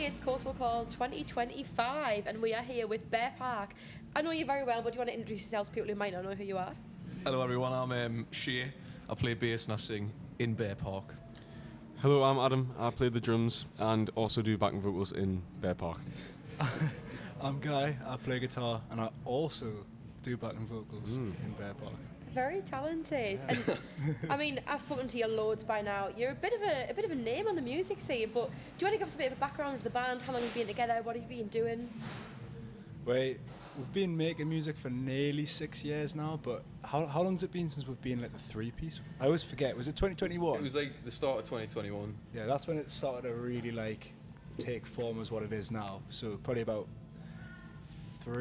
it's Coastalcrawl 2025, and we are here with Bear Park. I know you very well, but do you want to introduce yourselves to people who might not know who you are? Hello everyone, I'm Shay. I play bass and I sing in Bear Park. Hello, I'm Adam. I play the drums and also do backing vocals in Bear Park. I'm Guy. I play guitar and I also do backing vocals in Bear Park. Very talented. And I mean, I've spoken to you loads by now. You're a bit of a name on the music scene, but do you want to give us a bit of a background of the band? How long have you been together? What have you been doing? We've been making music for nearly 6 years now, but how long has it been since we've been like a three-piece? I always forget. Was it 2021? It was like the start of 2021. Yeah, that's when it started to really like take form as what it is now. So probably about 4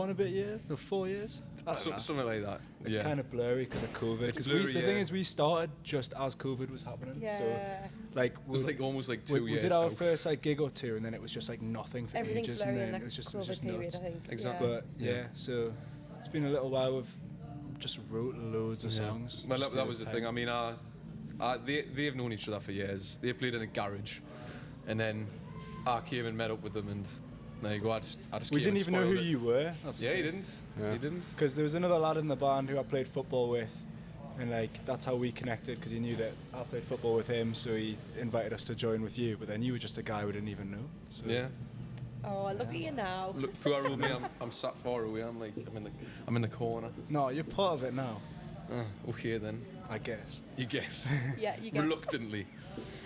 and a bit years? No, 4 years? Something like that. It's kind of blurry because of COVID. It's blurry, the thing is, we started just as COVID was happening. Yeah. So, like, it was like almost like 2 years. We did our first like gig or two, and then it was just like nothing for Everything's ages, blurry and then in it was just COVID period, nuts. I think. Exactly. But yeah, so it's been a little while. We've just wrote loads of songs. Well, that was the thing. I mean, they've known each other for years. They played in a garage, and then I came and met up with them, and there you go. I just we came didn't and even know who spoiled it. you were. Yeah, he didn't. Yeah. He didn't. Because there was another lad in the band who I played football with, and like that's how we connected. Because he knew that I played football with him, so he invited us to join with you. But then you were just a guy we didn't even know. So Yeah. Oh, look at you now. Look, poor old me. I'm sat far away. I'm in the corner. No, you're part of it now, Okay then. I guess. You guess. Yeah, you guys. Reluctantly.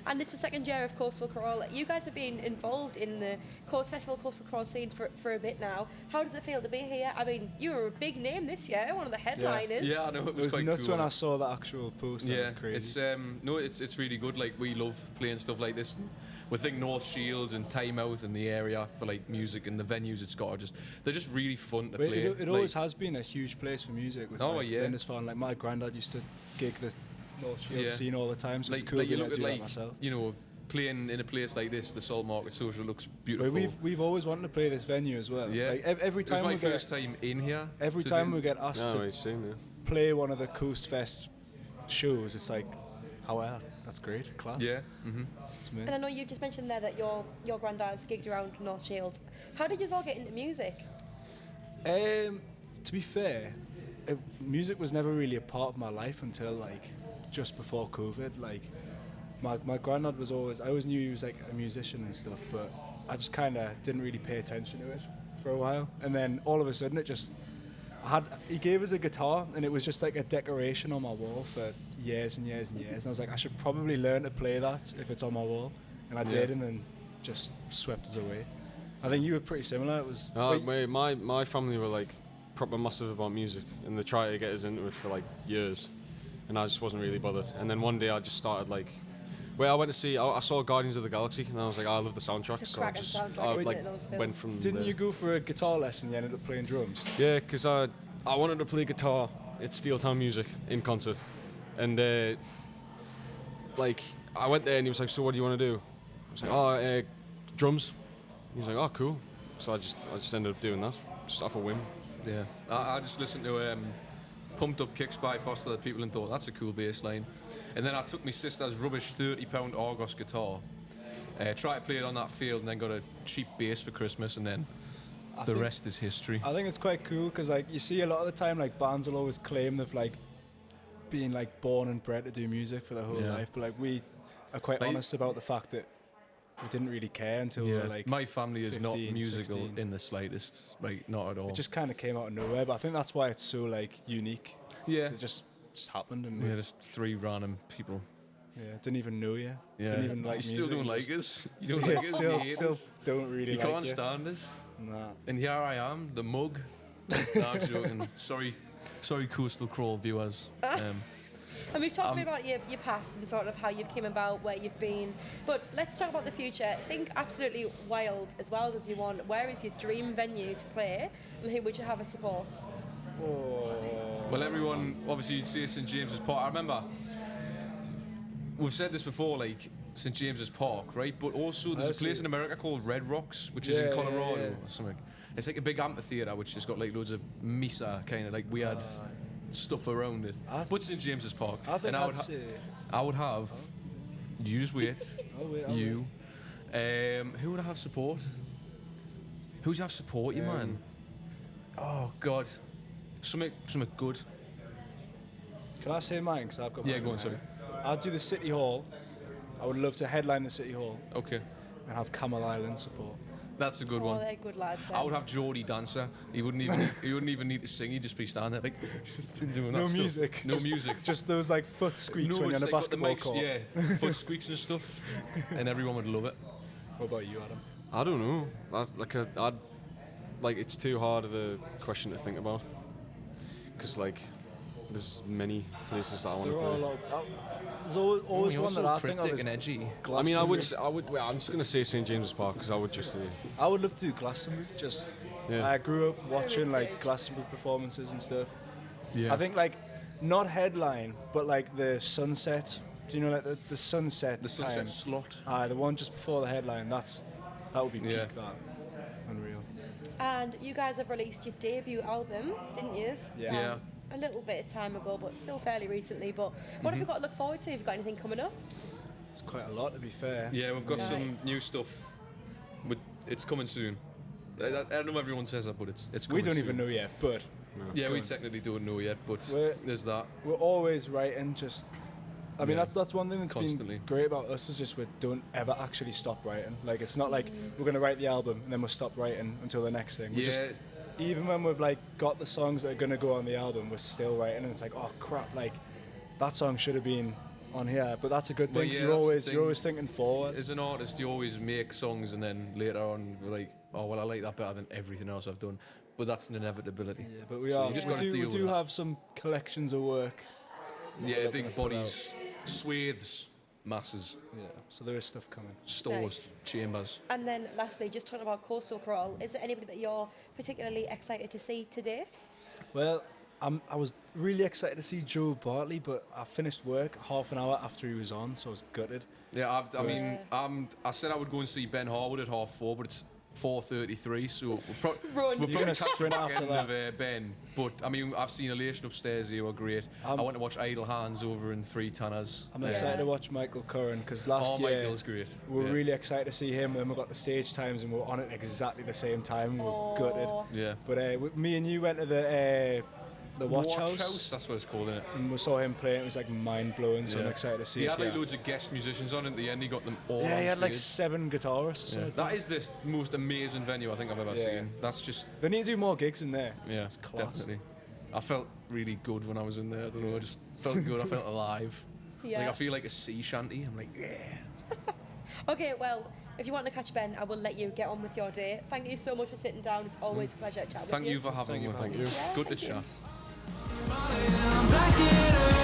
And it's the second year of Coastalcrawl. You guys have been involved in the Coast Festival Coastalcrawl scene for a bit now. How does it feel to be here? I mean, you were a big name this year, one of the headliners. Yeah, I know it was quite nuts cool. when I saw the actual poster. Yeah, That was crazy. it's really good. Like, we love playing stuff like this. We think North Shields and Tynemouth and the area for like music and the venues it's got they're just really fun to play. It always has been a huge place for music. With Lindisfarne. Like my granddad used to gig the North Shields scene all the time, so it's cool you being look able to at do that myself. you know, playing in a place like this, the Salt Market Social looks beautiful. We've always wanted to play this venue as well. Yeah, like, every time it was my we first time in here. Every time we get asked to Seen, play one of the Coast Fest shows, it's like, oh well, that's great, class. Yeah. It's me. And I know you just mentioned there that your granddad's gigged around North Shields. How did you all get into music? To be fair, music was never really a part of my life until like just before COVID. Like my granddad was always, I always knew he was like a musician and stuff, but I just kind of didn't really pay attention to it for a while. And then all of a sudden he gave us a guitar, and it was just like a decoration on my wall for years and years and years. And I was like, I should probably learn to play that if it's on my wall. And I did, and then just swept us away. I think you were pretty similar. It was my family were like proper massive about music, and they tried to get us into it for like years, and I just wasn't really bothered. And then one day I just started like, I went to see, I saw Guardians of the Galaxy, and I was like, I love the soundtrack, It's a so I cracking just soundtrack, isn't it, those films? went from Didn't there. you go for a guitar lesson? You ended up playing drums. Yeah, because I wanted to play guitar at Steeltown Music in concert, and like I went there and he was like, so what do you want to do? I was like, drums. He was like, oh cool. So I just ended up doing that, just off a whim. Yeah. I just listened to Pumped Up Kicks by Foster the People and thought that's a cool bass line. And then I took my sister's rubbish £30 Argos guitar, tried to play it on that field, and then got a cheap bass for Christmas, and then the rest is history. I think it's quite cool because like you see a lot of the time like bands will always claim they've like been like born and bred to do music for their whole life, but like we are quite honest about the fact that we didn't really care until we were like my family is 15, not musical 16. in the slightest, like not at all. It just kind of came out of nowhere, but I think that's why it's so like unique. Yeah. 'Cause it just happened, and just three random people. didn't even know you. Yeah. Didn't even like you music. still don't like us. You don't like us. You hate Still us. don't really You like can't stand us. Nah. And here I am, the mug. No, I'm joking. Sorry, Coastalcrawl viewers. And we've talked a bit about your past and sort of how you've came about, where you've been. But let's talk about the future. Think absolutely wild as wild as you want. Where is your dream venue to play, and who would you have as support? Well, everyone, obviously, you'd see St James's Park. I remember, we've said this before, like St James's Park, right? But also, there's a place in America called Red Rocks, which is in Colorado or something. It's like a big amphitheatre, which has got like loads of mesa kind of like weird stuff around it. But St James's Park. I think I would have. You just wait. I'll wait. You. Who would I have support? Who'd you have support you, man? Oh God, something good. Can I say mine? Because I've got. Yeah, go on, sorry. I'll do the City Hall. I would love to headline the City Hall Okay, and have Camel Island support. that's a good Oh, one. they're good lads. I would have Geordie dancer. He wouldn't even need to sing. He'd just be standing there like just doing that No stuff. music. No music. Just those like foot squeaks No, when you're it's on a like got the basketball mics, court. Yeah, foot squeaks and stuff, and everyone would love it. What about you, Adam? I don't know. That's like it's too hard of a question to think about. Because like, there's many places that I want to There are a play. lot. There's always You're one so that I think of cryptic as and edgy. I mean, Glastonbury. well, I'm just gonna say St James's Park because I would just say, I would love to do Glastonbury. Just yeah. I grew up watching like stage. Glastonbury performances and stuff. Yeah. I think like not headline, but like the sunset. Do you know like the sunset? The sunset time? slot. The one just before the headline. That would be peak. Yeah. That unreal. And you guys have released your debut album, didn't you? Yeah. A little bit of time ago, but still fairly recently. But what have you got to look forward to? Have you got anything coming up? It's quite a lot to be fair. Yeah, we've got some Nice. new stuff. But it's coming soon. I don't know if everyone says that, but it's coming We don't soon. even know yet, but Yeah, we coming. technically don't know yet, but We're- there's that. we're always writing. Just I mean, Yeah. that's one thing that's Constantly. been great about us is just we don't ever actually stop writing. Like it's not like we're gonna write the album and then we'll stop writing until the next thing. We Yeah, just, even when we've like got the songs that are gonna go on the album, we're still writing, and it's like, oh crap, like that song should have been on here. But that's a good Well, thing. 'Cause yeah, you're that's the always thing. you're always thinking forward. as an artist, you always make songs and then later on you're like, oh well, I like that better than everything else I've done. But that's an inevitability. Yeah, but we So are. you just we gotta do, deal we do with that. have some collections of work. Yeah, we're big gonna put bodies, swathes, masses, Yeah, so there is stuff coming. stores, Nice. chambers. And then lastly, just talking about Coastalcrawl, is there anybody that you're particularly excited to see today? Well, I was really excited to see Joe Bartley, but I finished work half an hour after he was on, so I was gutted. Yeah, I said I would go and see Ben Harwood at 4:30, but it's 4:33, so we'll Run. we'll You're probably gonna catch sprint the back after end that. of Ben. But I mean, I've seen Elation upstairs. They were great. I went to watch Idle Hands over in Three Tanners. I'm Yeah. excited to watch Michael Curran because last Oh, year Michael's great. we were Yeah. really excited to see him, and then we got the stage times and we were on at exactly the same time. And we were gutted. Oh, Yeah. But me and you went to the Watch House, That's what it's called, isn't it? and we saw him play. It was like mind blowing. So I'm Yeah. excited to see. He it had like here. loads of guest musicians on at the end. He got them all. Yeah, on he had like stage. 7 guitarists. Or Yeah. something. That is the most amazing venue I think I've ever Yeah. seen. That's just They need to do more gigs in there. yeah, It's class. definitely. I felt really good when I was in there. I don't know, I just felt good. I felt alive. yeah. Like I feel like a sea shanty. I'm like, yeah. Okay, well, if you want to catch Ben, I will let you get on with your day. Thank you so much for sitting down. It's always a pleasure chatting Thank with you for having me. Thank you. Yeah, Good to thank you. chat. I'm back in